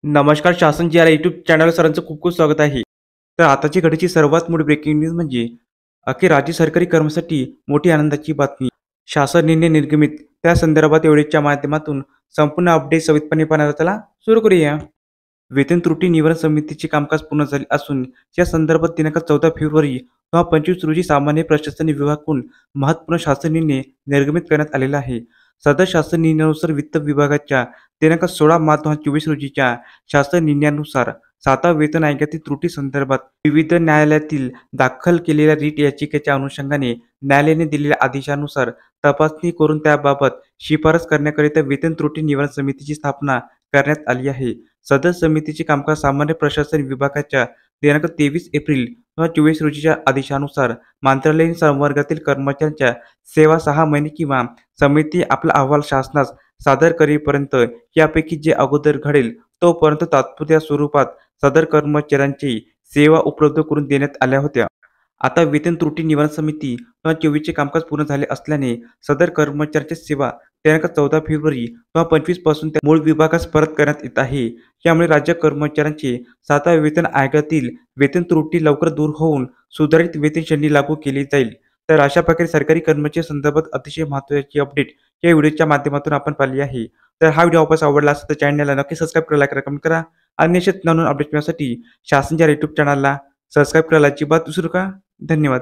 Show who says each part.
Speaker 1: नमस्कार शासन जी या यूट्यूब चॅनल सरांचं खूप खूप स्वागत आहे. तर आताची घडीची सर्वात मोठी ब्रेकिंग न्यूज म्हणजे अखेर राज्य सरकारी कर्मचाऱ्यांसाठी मोठी आनंदाची बातमी. शासन निर्णय निर्गमित त्या संदर्भात एवढेच्या माध्यमातून संपूर्ण अपडेट सविस्तरपणे पाहण्याचा त्याला सुरू करूया. वेतन त्रुटी निवारण समितीचे कामकाज पूर्ण झाले असून या संदर्भात दिनांक 14 फेब्रुवारी 2025 रोजी सामान्य प्रशासन विभागाकडून महत्त्वपूर्ण शासन निर्णय निर्गमित करण्यात आलेला आहे. सदर शासन निर्णयानुसार वित्त विभागाच्या दिनांक 16 मार्च 2024 रोजीच्या शासन निर्णयानुसार 7व्या वेतन आयोगातील त्रुटी संदर्भात विविध न्यायालयातील दाखल केलेल्या रीट याचिकेच्या अनुषंगाने न्यायालयाने दिलेल्या आदेशानुसार तपासणी करून त्याबाबत शिफारस करण्याकरिता वेतन त्रुटी निवारण समितीची स्थापना करण्यात आली आहे. सदर समितीचे कामकाज सामान्य प्रशासन विभागाच्या दिनांक 23 एप्रिल 2024 रोजीच्या आदेशानुसार मंत्रालयीन संवर्गातील कर्मचाऱ्यांच्या सेवा 6 महिने किंवा समिती आपला अहवाल शासनास सादर करेपर्यंत यापैकी जे अगोदर घडेल तोपर्यंत तात्पुरत्या स्वरूपात सदर कर्मचाऱ्यांची सेवा उपलब्ध करून देण्यात आल्या होत्या. आता वेतन त्रुटी निवारण समिती 2024 चे कामकाज पूर्ण झाले असल्याने सदर कर्मचाऱ्यांची सेवा दिनांक 14 फेब्रुवारी 2025 पासून त्या मूळ विभागास परत करण्यात येत आहे. यामुळे राज्य कर्मचाऱ्यांचे 7व्या वेतन आयोगातील वेतन त्रुटी लवकर दूर होऊन सुधारित वेतन श्रेणी लागू केली जाईल. तर अशा प्रकारे सरकारी कर्मचारी संदर्भात अतिशय महत्त्वाची अपडेट या व्हिडिओच्या माध्यमातून आपण पाहिली आहे. तर हा व्हिडिओ आपल्याला आवडला असेल तर चॅनलला नक्की सबस्क्राईब करा, लाईक करा, कमेंट करा आणि अशाच नवीन अपडेट मिळण्यासाठी शासनच्या यूट्यूब चॅनलला सबस्क्राईब करायला अजिबात विसरू नका. धन्यवाद.